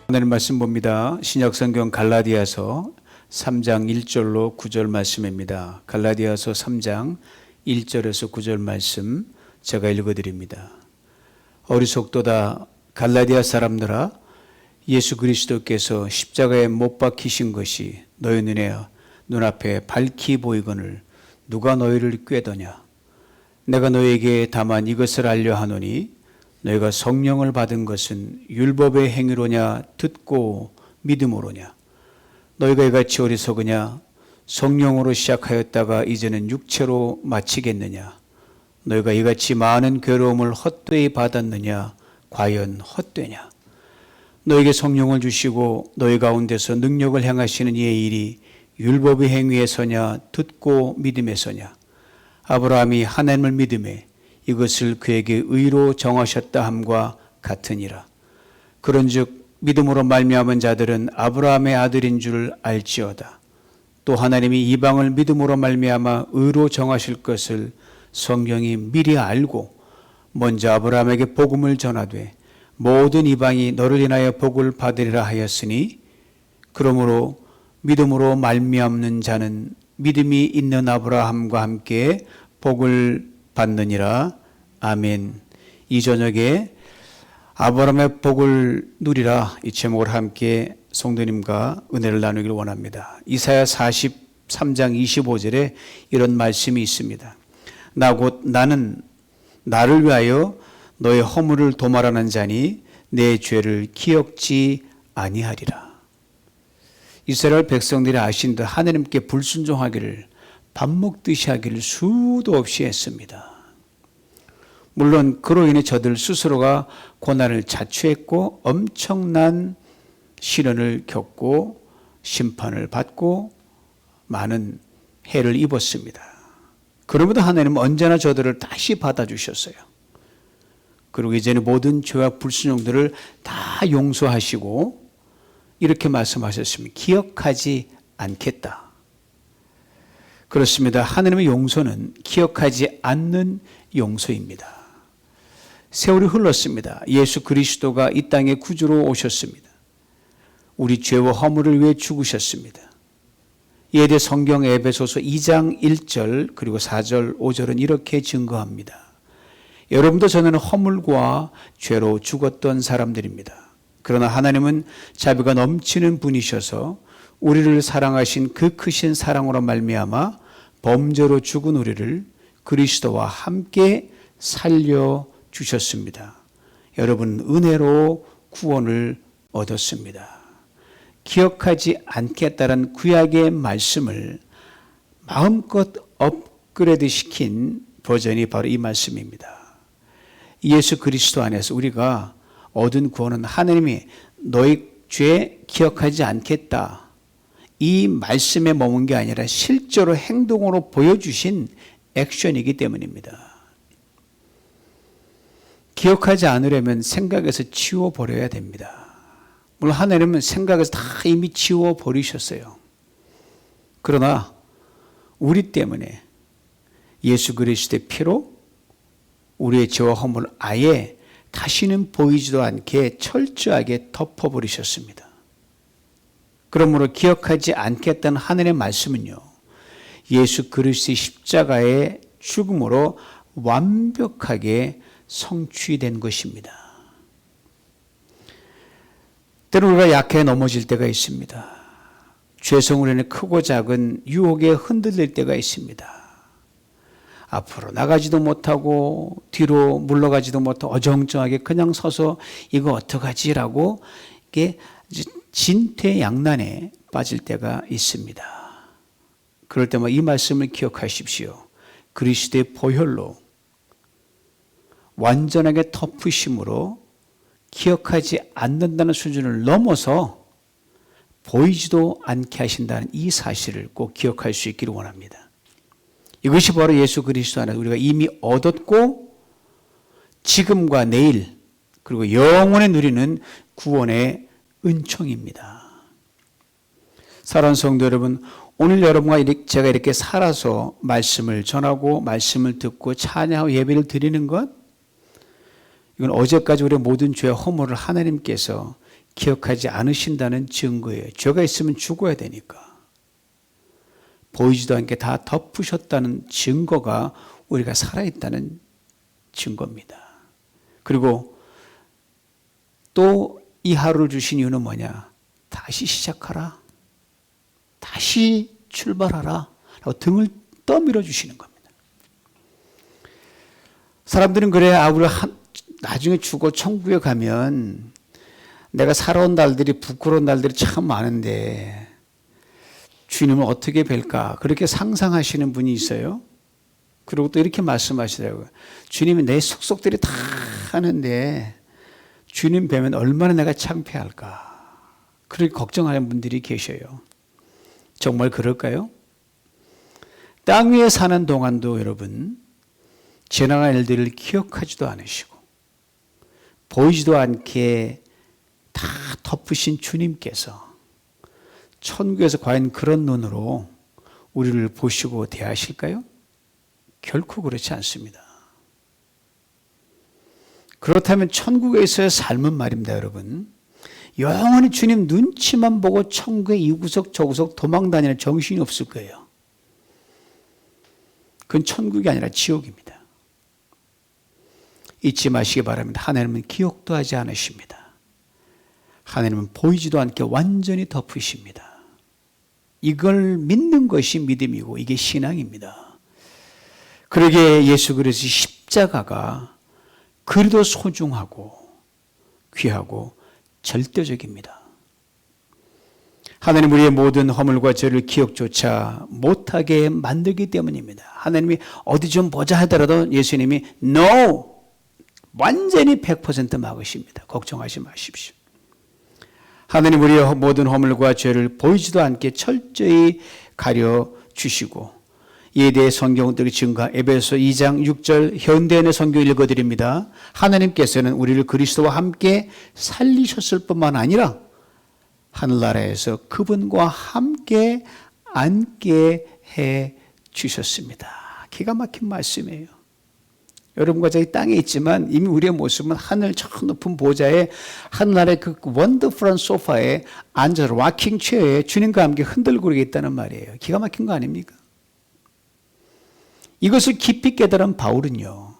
오늘 말씀 봅니다. 신약성경 갈라디아서 3장 1절로 9절 말씀입니다. 갈라디아서 3장 1절에서 9절 말씀 제가 읽어드립니다. 어리석도다 갈라디아 사람들아, 예수 그리스도께서 십자가에 못 박히신 것이 너희 눈앞에 밝히 보이거늘 누가 너희를 꾀더냐. 내가 너희에게 다만 이것을 알려 하노니 너희가 성령을 받은 것은 율법의 행위로냐 듣고 믿음으로냐. 너희가 이같이 어리석으냐. 성령으로 시작하였다가 이제는 육체로 마치겠느냐. 너희가 이같이 많은 괴로움을 헛되이 받았느냐. 과연 헛되냐. 너희에게 성령을 주시고 너희 가운데서 능력을 행하시는 이의 일이 율법의 행위에서냐 듣고 믿음에서냐. 아브라함이 하나님을 믿음에 이것을 그에게 의로 정하셨다 함과 같으니라. 그런즉 믿음으로 말미암은 자들은 아브라함의 아들인 줄 알지어다. 또 하나님이 이방을 믿음으로 말미암아 의로 정하실 것을 성경이 미리 알고 먼저 아브라함에게 복음을 전하되 모든 이방이 너를 인하여 복을 받으리라 하였으니, 그러므로 믿음으로 말미암는 자는 믿음이 있는 아브라함과 함께 복을 받느니라. 아멘. 이 저녁에 아브라함의 복을 누리라, 이 제목을 함께 성도님과 은혜를 나누기를 원합니다. 이사야 43장 25절에 이런 말씀이 있습니다. 나 곧 나는 나를 위하여 너의 허물을 도말하는 자니 내 죄를 기억지 아니하리라. 이스라엘 백성들이 아신 듯 하나님께 불순종하기를 밥 먹듯이 하기를 수도 없이 했습니다. 물론 그로 인해 저들 스스로가 고난을 자초했고 엄청난 시련을 겪고 심판을 받고 많은 해를 입었습니다. 그럼에도 하나님은 언제나 저들을 다시 받아주셨어요. 그리고 이제는 모든 죄와 불순종들을 다 용서하시고 이렇게 말씀하셨습니다. 기억하지 않겠다. 그렇습니다. 하나님의 용서는 기억하지 않는 용서입니다. 세월이 흘렀습니다. 예수 그리스도가 이 땅에 구주로 오셨습니다. 우리 죄와 허물을 위해 죽으셨습니다. 이에 대해 성경 에베소서 2장 1절 그리고 4절 5절은 이렇게 증거합니다. 여러분도 저는 허물과 죄로 죽었던 사람들입니다. 그러나 하나님은 자비가 넘치는 분이셔서 우리를 사랑하신 그 크신 사랑으로 말미암아 범죄로 죽은 우리를 그리스도와 함께 살려주셨습니다. 여러분, 은혜로 구원을 얻었습니다. 기억하지 않겠다는 구약의 말씀을 마음껏 업그레이드 시킨 버전이 바로 이 말씀입니다. 예수 그리스도 안에서 우리가 얻은 구원은 하나님이 너희 죄 기억하지 않겠다, 이 말씀에 머문 게 아니라 실제로 행동으로 보여주신 액션이기 때문입니다. 기억하지 않으려면 생각에서 지워버려야 됩니다. 물론 하나님은 생각에서 다 이미 지워버리셨어요. 그러나 우리 때문에 예수 그리스도의 피로 우리의 죄와 허물을 아예 다시는 보이지도 않게 철저하게 덮어버리셨습니다. 그러므로 기억하지 않겠다는 하나님의 말씀은요, 예수 그리스도의 십자가의 죽음으로 완벽하게 성취된 것입니다. 때로 우리가 약해 넘어질 때가 있습니다. 죄성으로 인해 크고 작은 유혹에 흔들릴 때가 있습니다. 앞으로 나가지도 못하고 뒤로 물러가지도 못하고 어정쩡하게 그냥 서서 이거 어떡하지라고 이게 진퇴양난에 빠질 때가 있습니다. 그럴 때마다 이 말씀을 기억하십시오. 그리스도의 보혈로 완전하게 덮으심으로 기억하지 않는다는 수준을 넘어서 보이지도 않게 하신다는 이 사실을 꼭 기억할 수 있기를 원합니다. 이것이 바로 예수 그리스도 안에서 우리가 이미 얻었고 지금과 내일 그리고 영원에 누리는 구원의 은총입니다. 사랑하는 성도 여러분, 오늘 여러분과 제가 이렇게 살아서 말씀을 전하고 말씀을 듣고 찬양하고 예배를 드리는 것, 이건 어제까지 우리의 모든 죄와 허물을 하나님께서 기억하지 않으신다는 증거예요. 죄가 있으면 죽어야 되니까. 보이지도 않게 다 덮으셨다는 증거가 우리가 살아있다는 증거입니다. 그리고 또 이 하루를 주신 이유는 뭐냐? 다시 시작하라. 다시 출발하라. 라고 등을 떠밀어 주시는 겁니다. 사람들은 그래, 우리가 나중에 죽어 천국에 가면 내가 살아온 날들이, 부끄러운 날들이 참 많은데 주님을 어떻게 뵐까? 그렇게 상상하시는 분이 있어요. 그리고 또 이렇게 말씀하시더라고요. 주님이 내 속속들이 다 하는데 주님 뵈면 얼마나 내가 창피할까? 그렇게 걱정하는 분들이 계셔요. 정말 그럴까요? 땅 위에 사는 동안도 여러분, 지나간 일들을 기억하지도 않으시고 보이지도 않게 다 덮으신 주님께서 천국에서 과연 그런 눈으로 우리를 보시고 대하실까요? 결코 그렇지 않습니다. 그렇다면 천국에서의 삶은 말입니다, 여러분. 영원히 주님 눈치만 보고 천국의 이 구석 저 구석 도망다니는 정신이 없을 거예요. 그건 천국이 아니라 지옥입니다. 잊지 마시기 바랍니다. 하나님은 기억도 하지 않으십니다. 하나님은 보이지도 않게 완전히 덮으십니다. 이걸 믿는 것이 믿음이고 이게 신앙입니다. 그러기에 예수 그리스도의 십자가가 그리도 소중하고 귀하고 절대적입니다. 하나님 우리의 모든 허물과 죄를 기억조차 못하게 만들기 때문입니다. 하나님이 어디 좀 보자 하더라도 예수님이 No! 완전히 100% 막으십니다. 걱정하지 마십시오. 하나님 우리의 모든 허물과 죄를 보이지도 않게 철저히 가려주시고 이에 대해 성경들이 증가 에베소 2장 6절 현대인의 성경 읽어드립니다. 하나님께서는 우리를 그리스도와 함께 살리셨을 뿐만 아니라 하늘나라에서 그분과 함께 앉게 해 주셨습니다. 기가 막힌 말씀이에요. 여러분과 저희 땅에 있지만 이미 우리의 모습은 하늘 저 높은 보좌에 하늘나라의 그 원더풀한 소파에 앉아서 락킹 체어에 주님과 함께 흔들거리고 있다는 말이에요. 기가 막힌 거 아닙니까? 이것을 깊이 깨달은 바울은요,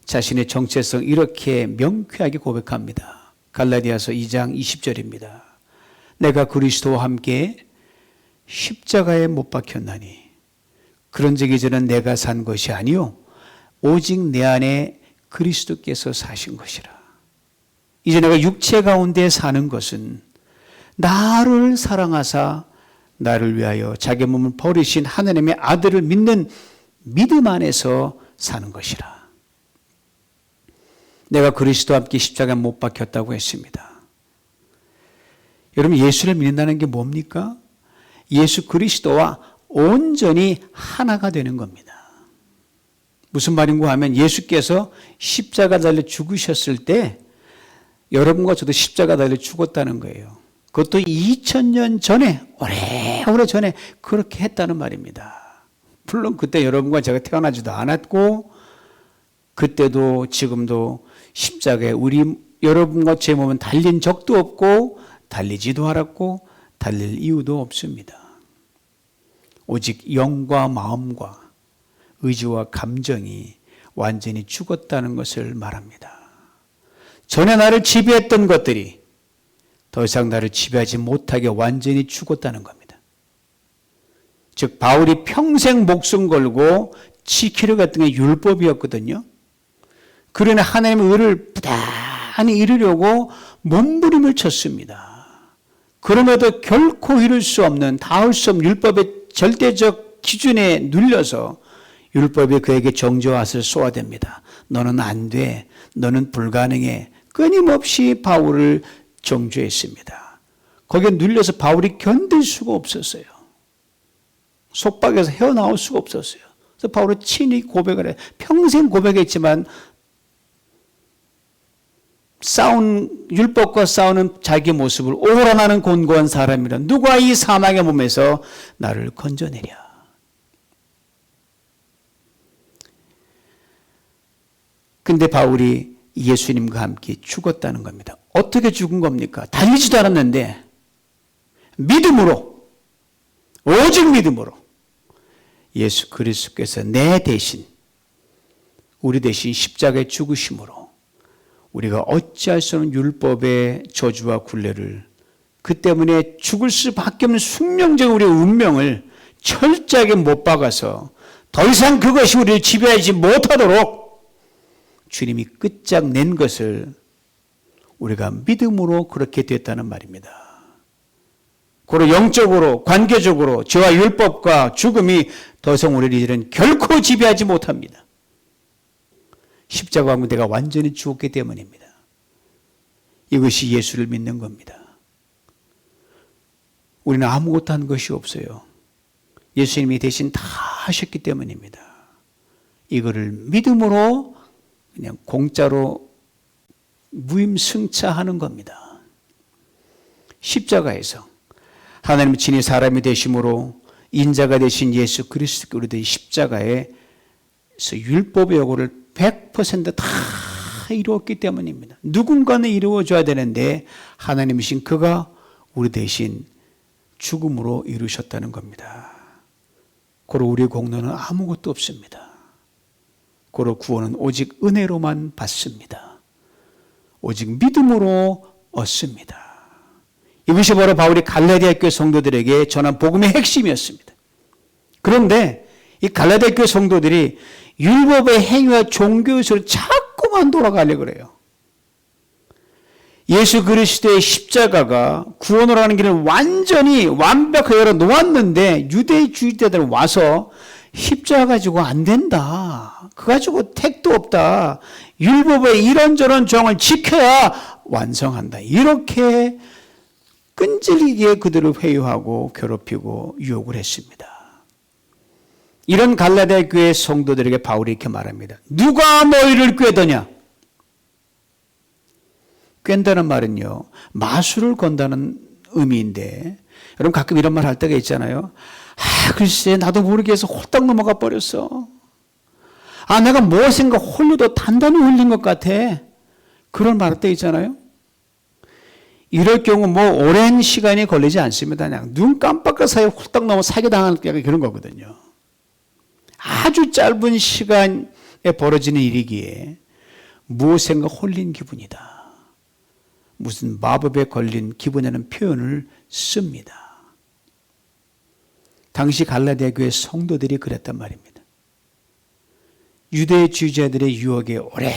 자신의 정체성 이렇게 명쾌하게 고백합니다. 갈라디아서 2장 20절입니다. 내가 그리스도와 함께 십자가에 못 박혔나니 그런즉 이제는 내가 산 것이 아니요 오직 내 안에 그리스도께서 사신 것이라. 이제 내가 육체 가운데 사는 것은 나를 사랑하사 나를 위하여 자기 몸을 버리신 하나님의 아들을 믿는 믿음 안에서 사는 것이라. 내가 그리스도와 함께 십자가에 못 박혔다고 했습니다. 여러분 예수를 믿는다는 게 뭡니까? 예수 그리스도와 온전히 하나가 되는 겁니다. 무슨 말인가 하면 예수께서 십자가 달려 죽으셨을 때 여러분과 저도 십자가 달려 죽었다는 거예요. 그것도 2000년 전에 오래오래 전에 그렇게 했다는 말입니다. 물론 그때 여러분과 제가 태어나지도 않았고 그때도 지금도 십자가에 여러분과 제 몸은 달린 적도 없고 달리지도 않았고 달릴 이유도 없습니다. 오직 영과 마음과 의지와 감정이 완전히 죽었다는 것을 말합니다. 전에 나를 지배했던 것들이 더 이상 나를 지배하지 못하게 완전히 죽었다는 겁니다. 즉 바울이 평생 목숨 걸고 지키려고 했던 게 율법이었거든요. 그러나 하나님의 의를 부단히 이루려고 몸부림을 쳤습니다. 그럼에도 결코 이룰 수 없는 닿을 수 없는 율법의 절대적 기준에 눌려서 율법이 그에게 정죄와을 쏘아댑니다. 너는 안 돼. 너는 불가능해. 끊임없이 바울을 정죄했습니다. 거기에 눌려서 바울이 견딜 수가 없었어요. 속박에서 헤어나올 수가 없었어요. 그래서 바울은 친히 고백을 해요. 평생 고백했지만 율법과 싸우는 자기 모습을 오라나는 곤고한 사람이라 누가 이 사망의 몸에서 나를 건져내랴. 근데 바울이 예수님과 함께 죽었다는 겁니다. 어떻게 죽은 겁니까? 달리지도 않았는데 믿음으로, 오직 믿음으로 예수 그리스도께서 내 대신, 우리 대신 십자가에 죽으심으로 우리가 어찌할 수 없는 율법의 저주와 굴레를, 그 때문에 죽을 수밖에 없는 숙명적 우리의 운명을 철저하게 못 박아서 더 이상 그것이 우리를 지배하지 못하도록 주님이 끝장낸 것을 우리가 믿음으로 그렇게 됐다는 말입니다. 그리고 영적으로, 관계적으로 죄와 율법과 죽음이 더 이상 우리를 이제는 결코 지배하지 못합니다. 십자가 문제가 완전히 죽었기 때문입니다. 이것이 예수를 믿는 겁니다. 우리는 아무것도 한 것이 없어요. 예수님이 대신 다 하셨기 때문입니다. 이거를 믿음으로 그냥 공짜로 무임승차하는 겁니다. 십자가에서 하나님 친히 사람이 되심으로 인자가 되신 예수 그리스도께 우리들이 십자가에서 율법의 요구를 100% 다 이루었기 때문입니다. 누군가는 이루어줘야 되는데 하나님이신 그가 우리 대신 죽음으로 이루셨다는 겁니다. 고로 우리의 공로는 아무것도 없습니다. 고로 구원은 오직 은혜로만 받습니다. 오직 믿음으로 얻습니다. 이것이 바로 바울이 갈라디아 교회 성도들에게 전한 복음의 핵심이었습니다. 그런데 이 갈라디아 교회 성도들이 율법의 행위와 종교의식으로 자꾸만 돌아가려고 그래요. 예수 그리스도의 십자가가 구원으로 하는 길을 완전히 완벽하게 열어놓았는데 유대주의자들은 와서 십자가 가지고 안 된다. 그거 가지고 택도 없다. 율법의 이런저런 조항을 지켜야 완성한다. 이렇게 끈질기게 그들을 회유하고 괴롭히고 유혹을 했습니다. 이런 갈라디아 교회 성도들에게 바울이 이렇게 말합니다. 누가 너희를 꾀더냐? 깬다는 말은요, 마술을 건다는 의미인데, 여러분 가끔 이런 말 할 때가 있잖아요. 글쎄 나도 모르게 해서 홀딱 넘어가 버렸어. 내가 무엇인가 홀려도 단단히 홀린 것 같아. 그런 말 할 때 있잖아요. 이럴 경우 오랜 시간이 걸리지 않습니다. 그냥 눈 깜빡할 사이에 홀딱 넘어 사기당하는 그런 거거든요. 아주 짧은 시간에 벌어지는 일이기에 무엇인가 홀린 기분이다. 무슨 마법에 걸린 기분이라는 표현을 씁니다. 당시 갈라디아 교회 성도들이 그랬단 말입니다. 유대주의자들의 유혹에 오랜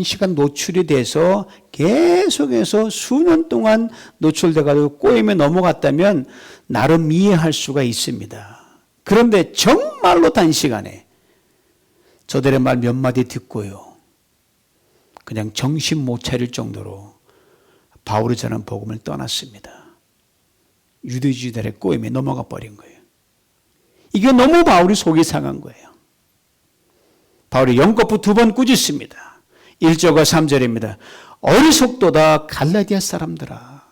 시간 노출이 돼서 계속해서 수년 동안 노출돼가지고 꼬임에 넘어갔다면 나름 이해할 수가 있습니다. 그런데 정말로 단시간에 저들의 말 몇 마디 듣고요, 그냥 정신 못 차릴 정도로 바울이 전한 복음을 떠났습니다. 유대주의들의 꼬임에 넘어가 버린 거예요. 이게 너무 바울이 속이 상한 거예요. 바울이 연거푸 2번 꾸짖습니다. 1절과 3절입니다. 어리석도다 갈라디아 사람들아,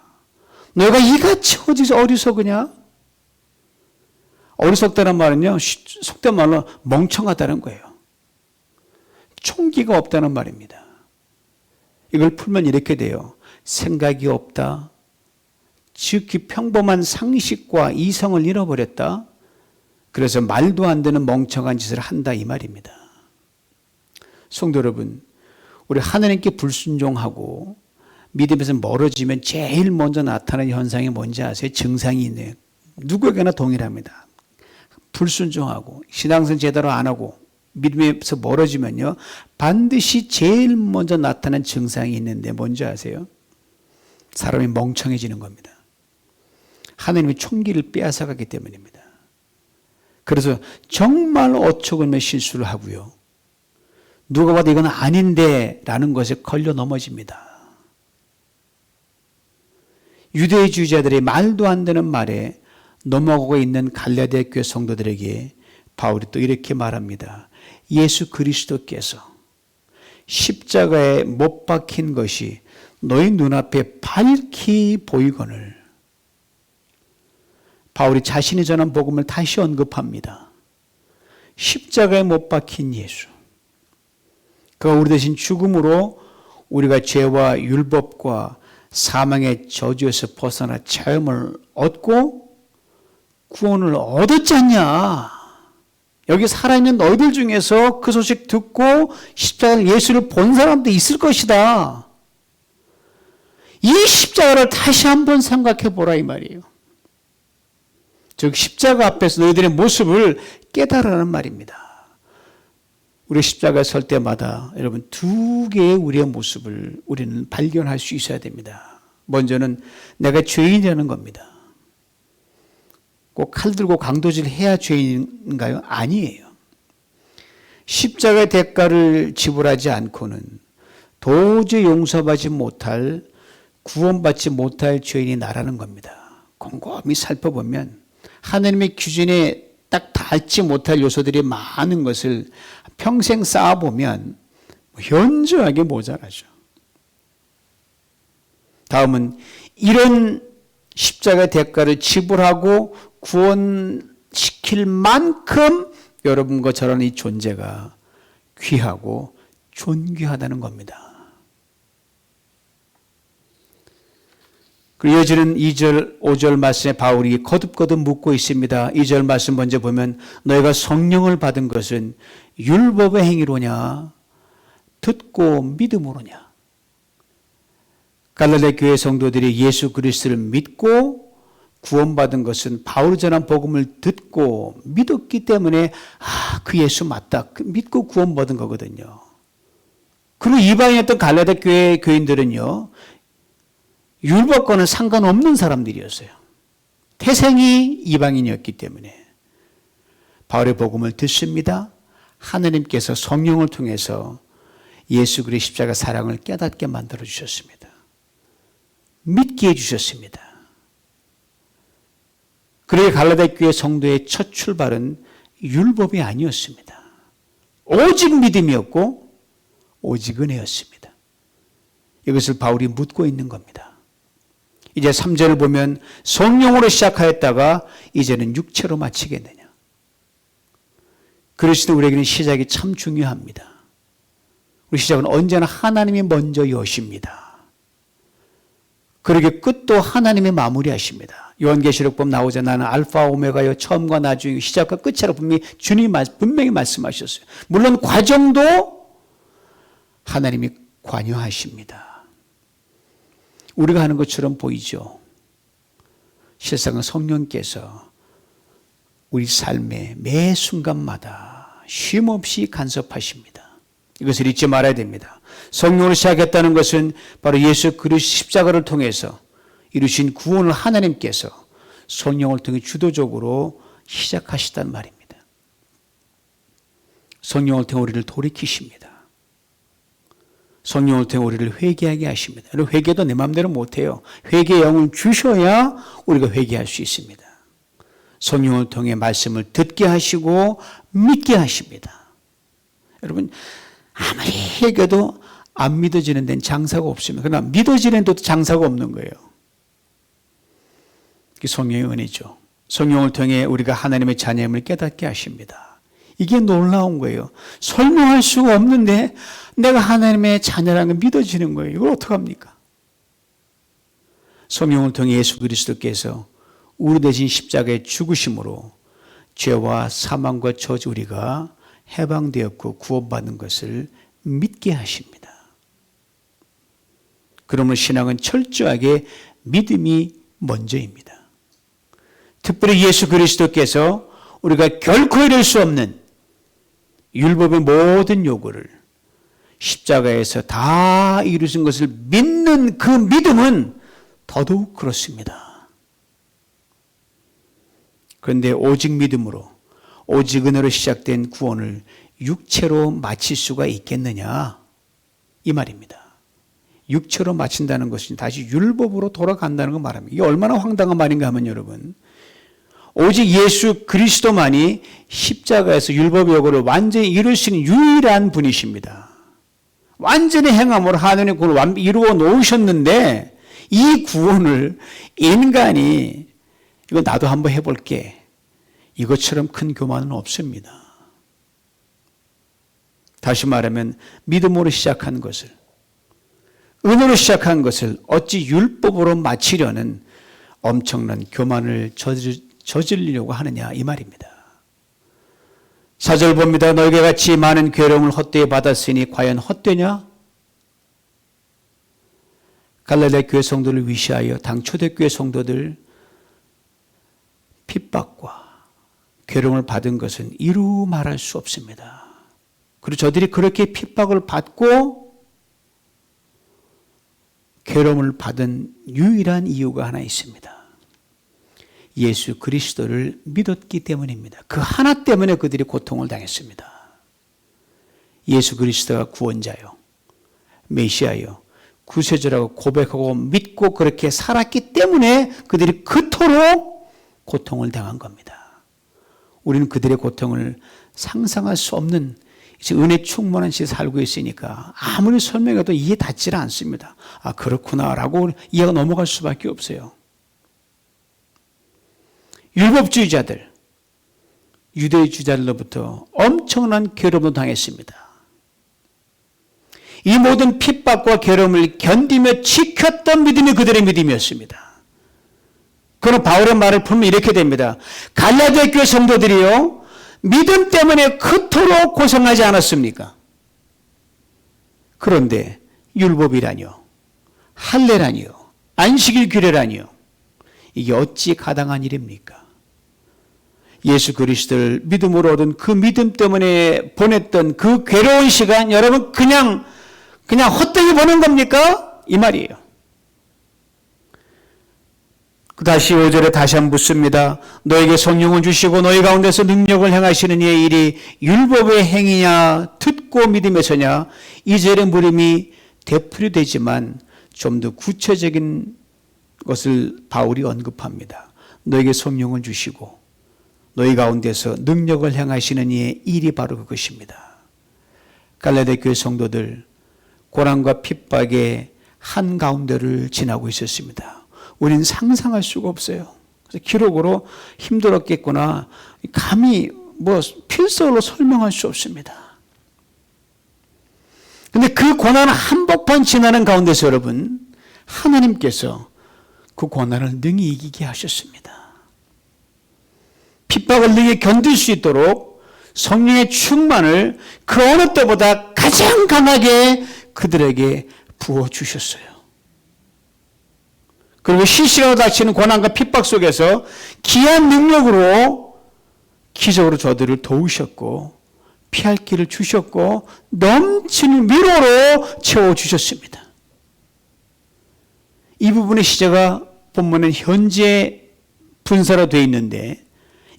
너희가 이같이 어디서 어리석으냐? 어리석다는 말은요, 속된 말로 멍청하다는 거예요. 총기가 없다는 말입니다. 이걸 풀면 이렇게 돼요. 생각이 없다. 지극히 평범한 상식과 이성을 잃어버렸다. 그래서 말도 안 되는 멍청한 짓을 한다, 이 말입니다. 성도 여러분, 우리 하나님께 불순종하고 믿음에서 멀어지면 제일 먼저 나타나는 현상이 뭔지 아세요? 증상이 있네요. 누구에게나 동일합니다. 불순종하고 신앙생활 제대로 안 하고 믿음에서 멀어지면요, 반드시 제일 먼저 나타나는 증상이 있는데 뭔지 아세요? 사람이 멍청해지는 겁니다. 하나님이 총기를 빼앗아가기 때문입니다. 그래서 정말 어처구니없는 실수를 하고요, 누가 봐도 이건 아닌데 라는 것에 걸려 넘어집니다. 유대주의자들의 말도 안 되는 말에 넘어가고 있는 갈라디아 교회 성도들에게 바울이 또 이렇게 말합니다. 예수 그리스도께서 십자가에 못 박힌 것이 너희 눈앞에 밝히 보이거늘. 바울이 자신이 전한 복음을 다시 언급합니다. 십자가에 못 박힌 예수, 그가 우리 대신 죽음으로 우리가 죄와 율법과 사망의 저주에서 벗어나 체험을 얻고 구원을 얻었지 않냐. 여기 살아있는 너희들 중에서 그 소식 듣고 십자가 예수를 본 사람도 있을 것이다. 이 십자가를 다시 한번 생각해 보라 이 말이에요. 즉 십자가 앞에서 너희들의 모습을 깨달으라는 말입니다. 우리 십자가에 설 때마다 여러분 두 개의 우리의 모습을 우리는 발견할 수 있어야 됩니다. 먼저는 내가 죄인이라는 겁니다. 꼭 칼 들고 강도질 해야 죄인인가요? 아니에요. 십자가의 대가를 지불하지 않고는 도저히 용서받지 못할, 구원받지 못할 죄인이 나라는 겁니다. 곰곰이 살펴보면 하나님의 기준에 딱 닿지 못할 요소들이 많은 것을 평생 쌓아보면 현저하게 모자라죠. 다음은 이런 십자가의 대가를 지불하고 구원시킬 만큼 여러분과 저라는 이 존재가 귀하고 존귀하다는 겁니다. 그리고 이어지는 2절, 5절 말씀에 바울이 거듭거듭 묻고 있습니다. 2절 말씀 먼저 보면 너희가 성령을 받은 것은 율법의 행위로냐 듣고 믿음으로냐. 갈라디아 교회 성도들이 예수 그리스도를 믿고 구원받은 것은 바울이 전한 복음을 듣고 믿었기 때문에 그 예수 맞다 믿고 구원받은 거거든요. 그리고 이방인이었던 갈라디아 교회 교인들은요, 율법과는 상관없는 사람들이었어요. 태생이 이방인이었기 때문에 바울의 복음을 듣습니다. 하나님께서 성령을 통해서 예수 그리스도의 십자가 사랑을 깨닫게 만들어 주셨습니다. 믿게 해주셨습니다. 그러게 갈라디아 교회 성도의 첫 출발은 율법이 아니었습니다. 오직 믿음이었고 오직 은혜였습니다. 이것을 바울이 묻고 있는 겁니다. 이제 3절을 보면 성령으로 시작하였다가 이제는 육체로 마치겠느냐. 그리스도 우리에게는 시작이 참 중요합니다. 우리 시작은 언제나 하나님이 먼저 여십니다. 그러게 끝도 하나님이 마무리하십니다. 요한계시록 보면 나오자 나는 알파 오메가요 처음과 나중에 시작과 끝이라고 분명히 말씀하셨어요. 물론 과정도 하나님이 관여하십니다. 우리가 하는 것처럼 보이죠. 실상은 성령께서 우리 삶의 매 순간마다 쉼없이 간섭하십니다. 이것을 잊지 말아야 됩니다. 성령으로 시작했다는 것은 바로 예수 그리스도 십자가를 통해서 이루신 구원을 하나님께서 성령을 통해 주도적으로 시작하시단 말입니다. 성령을 통해 우리를 돌이키십니다. 성령을 통해 우리를 회개하게 하십니다. 회개도 내 마음대로 못해요. 회개의 영을 주셔야 우리가 회개할 수 있습니다. 성령을 통해 말씀을 듣게 하시고 믿게 하십니다. 여러분 아무리 회개도 안 믿어지는 데는 장사가 없습니다. 그러나 믿어지는 데도 장사가 없는 거예요. 그게 성령의 은혜죠. 성령을 통해 우리가 하나님의 자녀임을 깨닫게 하십니다. 이게 놀라운 거예요. 설명할 수가 없는데 내가 하나님의 자녀라는 걸 믿어지는 거예요. 이걸 어떡합니까? 성령을 통해 예수 그리스도께서 우리 대신 십자가에 죽으심으로 죄와 사망과 저주 우리가 해방되었고 구원받는 것을 믿게 하십니다. 그러므로 신앙은 철저하게 믿음이 먼저입니다. 특별히 예수 그리스도께서 우리가 결코 이룰 수 없는 율법의 모든 요구를 십자가에서 다 이루신 것을 믿는 그 믿음은 더더욱 그렇습니다. 그런데 오직 믿음으로 오직 은혜로 시작된 구원을 육체로 마칠 수가 있겠느냐 이 말입니다. 육체로 마친다는 것은 다시 율법으로 돌아간다는 걸 말합니다. 이게 얼마나 황당한 말인가 하면 여러분 오직 예수 그리스도만이 십자가에서 율법의 요구를 완전히 이룰 수 있는 유일한 분이십니다. 완전히 행함으로 하나님의 구원을 이루어 놓으셨는데 이 구원을 인간이 이거 나도 한번 해볼게 이것처럼 큰 교만은 없습니다. 다시 말하면 믿음으로 시작한 것을 은혜로 시작한 것을 어찌 율법으로 마치려는 엄청난 교만을 저지르려고 하느냐 이 말입니다. 4절 봅니다. 너희가 같이 많은 괴로움을 헛되이 받았으니 과연 헛되냐? 갈라디아 교회 성도를 위시하여 당 초대교회 성도들 핍박과 괴로움을 받은 것은 이루 말할 수 없습니다. 그리고 저들이 그렇게 핍박을 받고 괴로움을 받은 유일한 이유가 하나 있습니다. 예수 그리스도를 믿었기 때문입니다. 그 하나 때문에 그들이 고통을 당했습니다. 예수 그리스도가 구원자요, 메시아요, 구세주라고 고백하고 믿고 그렇게 살았기 때문에 그들이 그토록 고통을 당한 겁니다. 우리는 그들의 고통을 상상할 수 없는 은혜 충만한 시에 살고 있으니까 아무리 설명해도 이해 닿지는 않습니다. 아, 그렇구나라고 이해가 넘어갈 수밖에 없어요. 율법주의자들, 유대주의자들로부터 엄청난 괴로움을 당했습니다. 이 모든 핍박과 괴로움을 견디며 지켰던 믿음이 그들의 믿음이었습니다. 그럼 바울의 말을 풀면 이렇게 됩니다. 갈라디아 교회 성도들이요, 믿음 때문에 그토록 고생하지 않았습니까? 그런데 율법이라뇨, 할례라뇨, 안식일 규례라뇨, 이게 어찌 가당한 일입니까? 예수 그리스도를 믿음으로 얻은 그 믿음 때문에 보냈던 그 괴로운 시간, 여러분 그냥 헛되이 보낸 겁니까? 이 말이에요. 다시 5절에 다시 한번 묻습니다. 너에게 성령을 주시고 너희 가운데서 능력을 행하시는 이의 일이 율법의 행위냐 듣고 믿음에서냐. 2절의 물음이 되풀이되지만 좀 더 구체적인 것을 바울이 언급합니다. 너에게 성령을 주시고 너희 가운데서 능력을 행하시는 이의 일이 바로 그것입니다. 갈라디아 교회 성도들 고난과 핍박의 한가운데를 지나고 있었습니다. 우리는 상상할 수가 없어요. 그래서 기록으로 힘들었겠구나 감히 필설로 설명할 수 없습니다. 그런데 그 고난 한복판 지나는 가운데서 여러분 하나님께서 그 고난을 능히 이기게 하셨습니다. 핍박을 능히 견딜 수 있도록 성령의 충만을 그 어느 때보다 가장 강하게 그들에게 부어주셨어요. 그리고 실시간으로 닥치는 고난과 핍박 속에서 귀한 능력으로 기적으로 저들을 도우셨고 피할 길을 주셨고 넘치는 위로로 채워주셨습니다. 이 부분의 시제가 본문은 현재 분사로 되어 있는데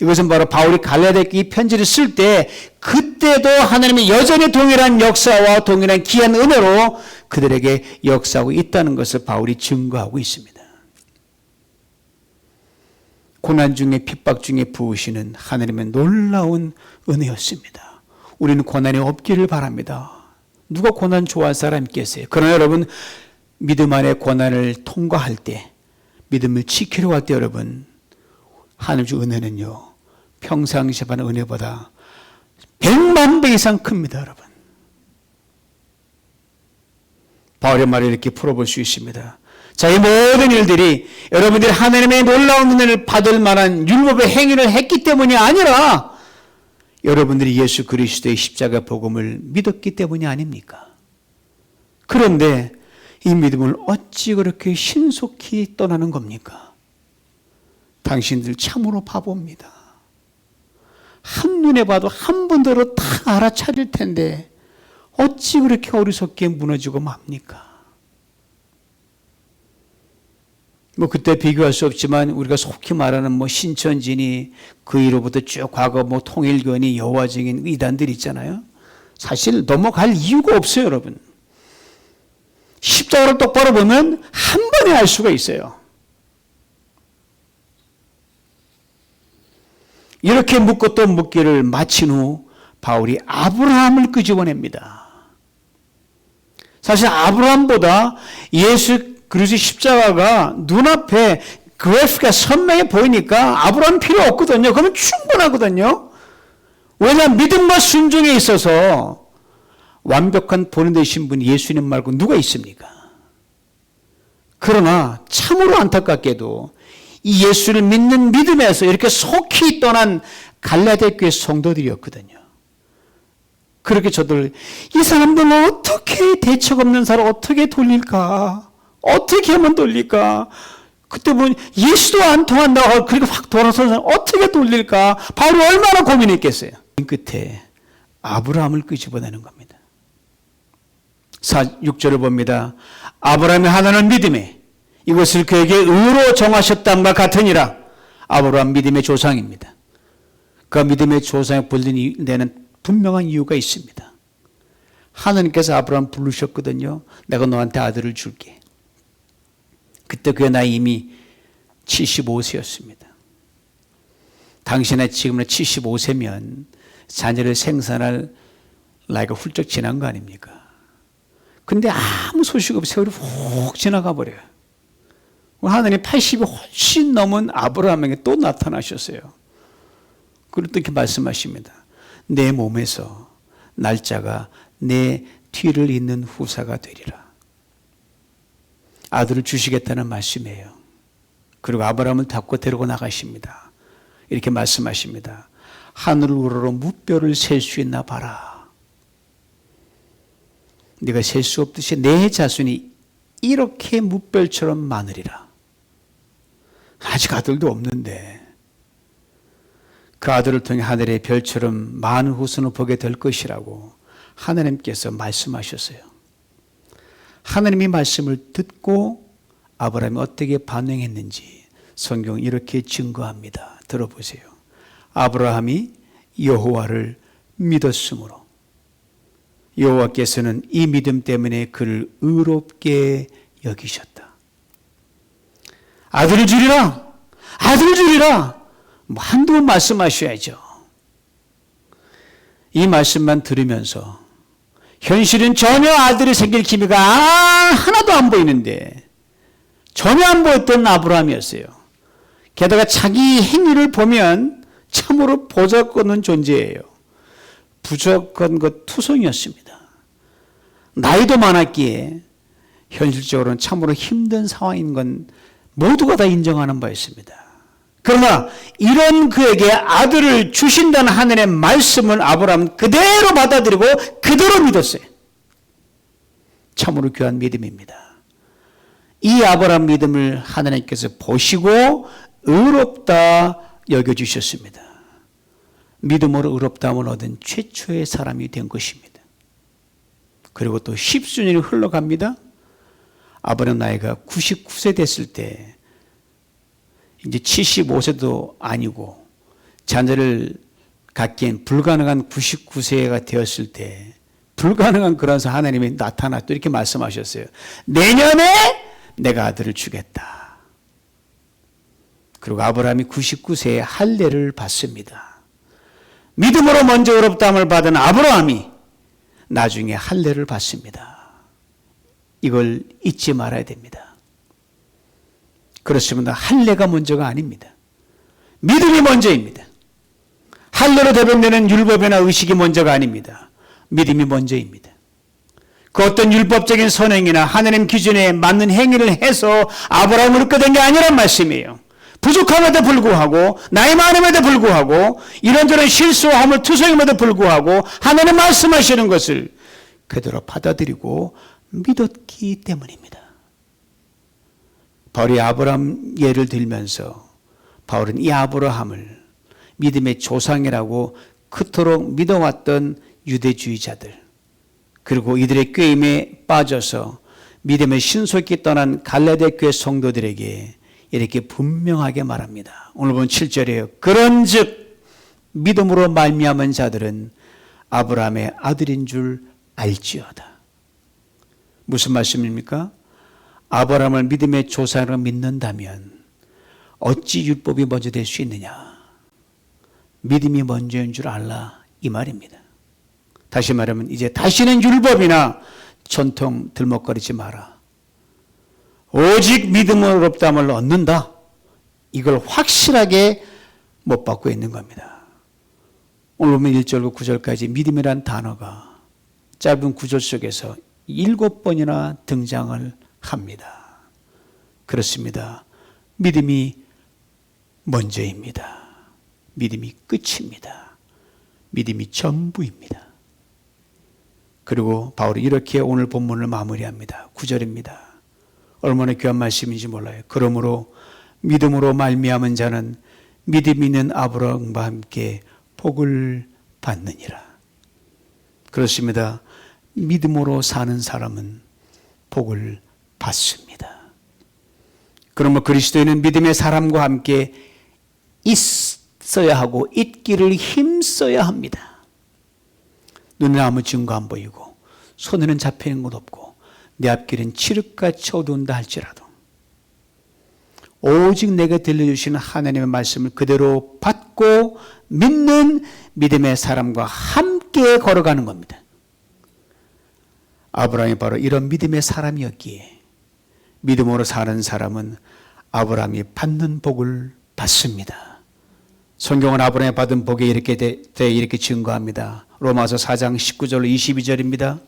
이것은 바로 바울이 갈라디아에 이 편지를 쓸 때 그때도 하나님의 여전히 동일한 역사와 동일한 귀한 은혜로 그들에게 역사하고 있다는 것을 바울이 증거하고 있습니다. 고난 중에 핍박 중에 부으시는 하나님의 놀라운 은혜였습니다. 우리는 고난이 없기를 바랍니다. 누가 고난 좋아할 사람 있겠어요? 그러나 여러분 믿음 안에 고난을 통과할 때 믿음을 지키려고 할 때 여러분 하늘 주 은혜는요 평상시에 받는 은혜보다 100만 배 이상 큽니다. 여러분 바울의 말을 이렇게 풀어볼 수 있습니다. 자, 이 모든 일들이 여러분들이 하나님의 놀라운 은혜를 받을 만한 율법의 행위를 했기 때문이 아니라 여러분들이 예수 그리스도의 십자가 복음을 믿었기 때문이 아닙니까? 그런데 이 믿음을 어찌 그렇게 신속히 떠나는 겁니까? 당신들 참으로 바보입니다. 한눈에 봐도 한 번대로 다 알아차릴 텐데 어찌 그렇게 어리석게 무너지고 맙니까? 그때 비교할 수 없지만 우리가 속히 말하는 신천지니 그 이로부터 쭉 과거 통일교니 여호와적인 이단들 있잖아요. 사실 넘어갈 이유가 없어요, 여러분. 십자가를 똑바로 보면 한 번에 알 수가 있어요. 이렇게 묻고 또 묻기를 마친 후 바울이 아브라함을 끄집어냅니다. 사실 아브라함보다 예수 그리스도의 십자가가 눈앞에 그래프가 선명해 보이니까 아브라함 필요 없거든요. 그러면 충분하거든요. 왜냐하면 믿음과 순종에 있어서 완벽한 본인 되신 분이 예수님 말고 누가 있습니까? 그러나 참으로 안타깝게도 이 예수를 믿는 믿음에서 이렇게 속히 떠난 갈라디아 교회 성도들이었거든요. 그렇게 저들 이 사람들은 어떻게 대책 없는 사람 어떻게 돌릴까? 어떻게 하면 돌릴까? 그때 보니 예수도 안 통한다고 그렇게 확 돌아서는 사람 어떻게 돌릴까? 바울이 얼마나 고민했겠어요. 끝에 아브라함을 끄집어내는 겁니다. 6절을 봅니다. 아브라함이 하나님을 믿음에 이것을 그에게 의로 정하셨다함과 같으니라. 아브라함 믿음의 조상입니다. 그 믿음의 조상에 불린 데는 분명한 이유가 있습니다. 하나님께서 아브라함 부르셨거든요. 내가 너한테 아들을 줄게. 그때 그의 나이 이미 75세였습니다. 당신의 지금은 75세면 자녀를 생산할 나이가 훌쩍 지난 거 아닙니까? 근데 아무 소식 없이 세월이 훅 지나가 버려요. 하나님 80이 훨씬 넘은 아브라함에게 또 나타나셨어요. 그렇게 말씀하십니다. 내 몸에서 날짜가 내 뒤를 잇는 후사가 되리라. 아들을 주시겠다는 말씀이에요. 그리고 아브라함을 잡고 데리고 나가십니다. 이렇게 말씀하십니다. 하늘을 우러러 무뼈를 셀 수 있나 봐라. 네가 셀 수 없듯이 내 자손이 이렇게 무별처럼 많으리라. 아직 아들도 없는데 그 아들을 통해 하늘의 별처럼 많은 후손을 보게 될 것이라고 하나님께서 말씀하셨어요. 하나님의 말씀을 듣고 아브라함이 어떻게 반응했는지 성경은 이렇게 증거합니다. 들어보세요. 아브라함이 여호와를 믿었으므로 여호와께서는 이 믿음 때문에 그를 의롭게 여기셨다. 아들을 주리라. 아들을 주리라. 한두 번 말씀하셔야죠. 이 말씀만 들으면서 현실은 전혀 아들이 생길 기미가 하나도 안 보이는데 전혀 안 보였던 아브라함이었어요. 게다가 자기 행위를 보면 참으로 보잘것없는 존재예요. 부족한 투성이었습니다. 나이도 많았기에 현실적으로는 참으로 힘든 상황인 건 모두가 다 인정하는 바였습니다. 그러나 이런 그에게 아들을 주신다는 하나님의 말씀을 아브라함은 그대로 받아들이고 그대로 믿었어요. 참으로 귀한 믿음입니다. 이 아브라함 믿음을 하나님께서 보시고 의롭다 여겨주셨습니다. 믿음으로 의롭다함을 얻은 최초의 사람이 된 것입니다. 그리고 또 10수년이 흘러갑니다. 아브라함 나이가 99세 됐을 때 이제 75세도 아니고 자녀를 갖기엔 불가능한 99세가 되었을 때 불가능한 그런 하나님이 나타나 또 이렇게 말씀하셨어요. 내년에 내가 아들을 주겠다. 그리고 아브라함이 99세에 할례를 받습니다. 믿음으로 먼저 의롭다함을 받은 아브라함이 나중에 할례를 받습니다. 이걸 잊지 말아야 됩니다. 그렇습니다. 할례가 먼저가 아닙니다. 믿음이 먼저입니다. 할례로 대변되는 율법이나 의식이 먼저가 아닙니다. 믿음이 먼저입니다. 그 어떤 율법적인 선행이나 하나님 기준에 맞는 행위를 해서 아브라함을 얻게 게 아니란 말씀이에요. 부족함에도 불구하고 나이 많음에도 불구하고 이런저런 실수함을 투성임에도 불구하고 하나님 말씀하시는 것을 그대로 받아들이고 믿었기 때문입니다. 바울이 아브라함 예를 들면서 바울은 이 아브라함을 믿음의 조상이라고 그토록 믿어왔던 유대주의자들 그리고 이들의 꾀임에 빠져서 믿음의 신속히 떠난 갈라디아 교회 성도들에게 이렇게 분명하게 말합니다. 오늘 본 7절이에요. 그런즉 믿음으로 말미암은 자들은 아브라함의 아들인 줄 알지어다. 무슨 말씀입니까? 아브라함을 믿음의 조상으로 믿는다면 어찌 율법이 먼저 될 수 있느냐? 믿음이 먼저인 줄 알라 이 말입니다. 다시 말하면 이제 다시는 율법이나 전통 들먹거리지 마라. 오직 믿음으로 의롭다함을 얻는다. 이걸 확실하게 못 받고 있는 겁니다. 오늘 보면 1절과 9절까지 믿음이란 단어가 짧은 구절 속에서 7번이나 등장을 합니다. 그렇습니다. 믿음이 먼저입니다. 믿음이 끝입니다. 믿음이 전부입니다. 그리고 바울이 이렇게 오늘 본문을 마무리합니다. 9절입니다. 얼마나 귀한 말씀인지 몰라요. 그러므로 믿음으로 말미암은 자는 믿음 있는 아브라함과 함께 복을 받느니라. 그렇습니다. 믿음으로 사는 사람은 복을 받습니다. 그러면 그리스도인은 믿음의 사람과 함께 있어야 하고 있기를 힘써야 합니다. 눈에 아무 증거 안 보이고 손에는 잡히는 것 없고 내 앞길은 칠흑같이 어두운다 할지라도 오직 내게 들려주시는 하나님의 말씀을 그대로 받고 믿는 믿음의 사람과 함께 걸어가는 겁니다. 아브라함이 바로 이런 믿음의 사람이었기에 믿음으로 사는 사람은 아브라함이 받는 복을 받습니다. 성경은 아브라함이 받은 복에 이렇게 증거합니다. 로마서 4장 19절로 22절입니다.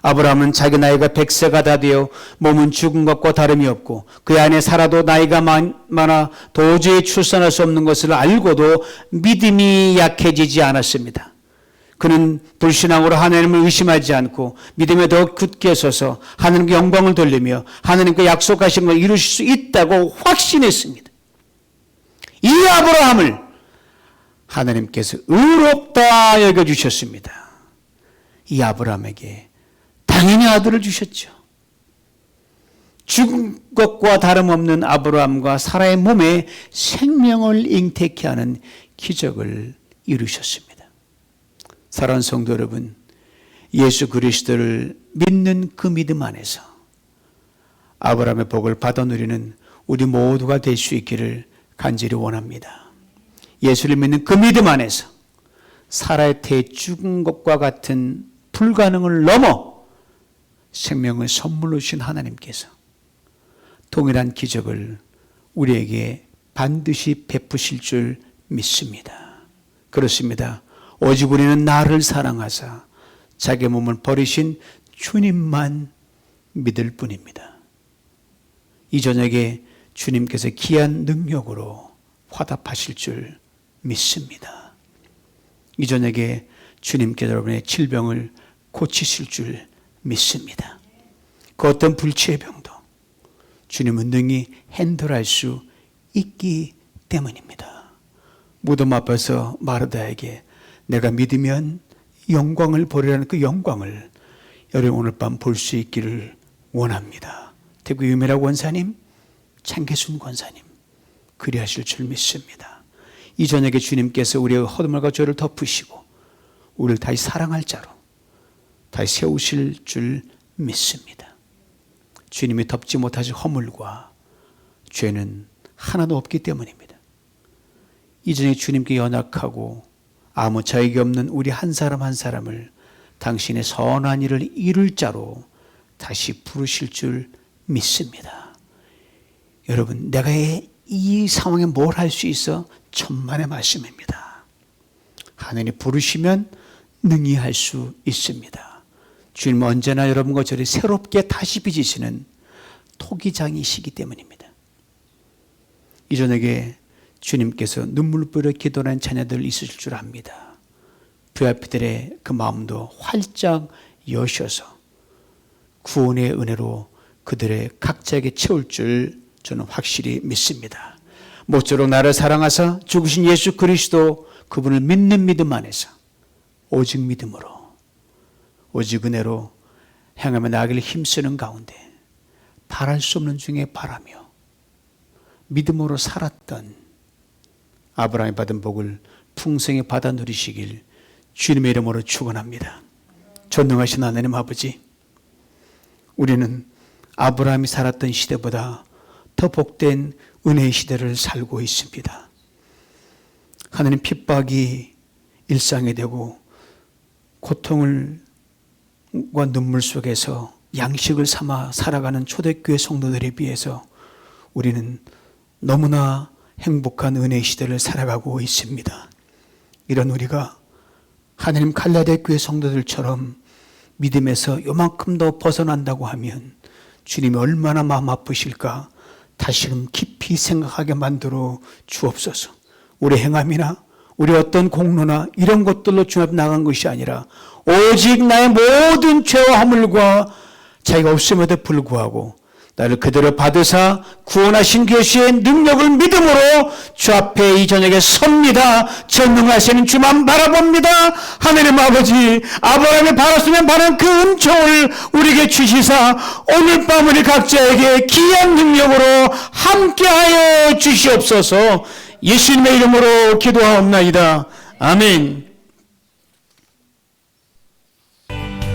아브라함은 자기 나이가 100세가 다 되어 몸은 죽은 것과 다름이 없고 그 안에 살아도 나이가 많아 도저히 출산할 수 없는 것을 알고도 믿음이 약해지지 않았습니다. 그는 불신앙으로 하나님을 의심하지 않고 믿음에 더 굳게 서서 하나님께 영광을 돌리며 하나님께 약속하신 걸 이루실 수 있다고 확신했습니다. 이 아브라함을 하나님께서 의롭다 여겨주셨습니다. 이 아브라함에게 당연히 아들을 주셨죠. 죽은 것과 다름없는 아브라함과 사라의 몸에 생명을 잉태케 하는 기적을 이루셨습니다. 사랑하는 성도 여러분, 예수 그리스도를 믿는 그 믿음 안에서 아브라함의 복을 받아 누리는 우리 모두가 될 수 있기를 간절히 원합니다. 예수를 믿는 그 믿음 안에서 사라의 태에 죽은 것과 같은 불가능을 넘어 생명을 선물로 주신 하나님께서 동일한 기적을 우리에게 반드시 베푸실 줄 믿습니다. 그렇습니다. 오직 우리는 나를 사랑하사 자기 몸을 버리신 주님만 믿을 뿐입니다. 이 저녁에 주님께서 귀한 능력으로 화답하실 줄 믿습니다. 이 저녁에 주님께서 여러분의 질병을 고치실 줄 믿습니다. 그 어떤 불치의 병도 주님은 능히 핸들할 수 있기 때문입니다. 무덤 앞에서 마르다에게 내가 믿으면 영광을 보리라는 그 영광을 여러분 오늘 밤 볼 수 있기를 원합니다. 대구 유미라 권사님, 창계순 권사님 그리하실 줄 믿습니다. 이 저녁에 주님께서 우리의 허물과 죄를 덮으시고 우리를 다시 사랑할 자로 다시 세우실 줄 믿습니다. 주님이 덮지 못하실 허물과 죄는 하나도 없기 때문입니다. 이전에 주님께 연약하고 아무 자격이 없는 우리 한 사람 한 사람을 당신의 선한 일을 이룰 자로 다시 부르실 줄 믿습니다. 여러분, 내가 이 상황에 뭘 할 수 있어? 천만의 말씀입니다. 하나님이 부르시면 능히 할 수 있습니다. 주님은 언제나 여러분과 저를 새롭게 다시 빚으시는 토기장이시기 때문입니다. 이 저녁에 주님께서 눈물 뿌려 기도하는 자녀들 있으실 줄 압니다. VIP들의 그 마음도 활짝 여셔서 구원의 은혜로 그들의 각자에게 채울 줄 저는 확실히 믿습니다. 모쪼록 나를 사랑하사 죽으신 예수 그리스도 그분을 믿는 믿음 안에서 오직 믿음으로 오직 은혜로 향하며 나아가길 힘쓰는 가운데 바랄 수 없는 중에 바라며 믿음으로 살았던 아브라함이 받은 복을 풍성히 받아 누리시길 주님의 이름으로 축원합니다. 전능하신 하나님 아버지, 우리는 아브라함이 살았던 시대보다 더 복된 은혜의 시대를 살고 있습니다. 하나님, 핍박이 일상이 되고 고통과 눈물 속에서 양식을 삼아 살아가는 초대교회 성도들에 비해서 우리는 너무나 행복한 은혜의 시대를 살아가고 있습니다. 이런 우리가 하나님 갈라디아 교회 성도들처럼 믿음에서 요만큼 더 벗어난다고 하면 주님이 얼마나 마음 아프실까 다시금 깊이 생각하게 만들어 주옵소서. 우리 행함이나 우리 어떤 공로나 이런 것들로 주 앞에 나간 것이 아니라 오직 나의 모든 죄와 허물과 자기가 없음에도 불구하고 나를 그대로 받으사 구원하신 계시의 능력을 믿음으로 주 앞에 이 저녁에 섭니다. 전능하시는 주만 바라봅니다. 하나님 아버지, 아브라함이 바랐으면 바란 그 은총을 우리에게 주시사 오늘 밤 우리 각자에게 귀한 능력으로 함께하여 주시옵소서. 예수님의 이름으로 기도하옵나이다. 아멘.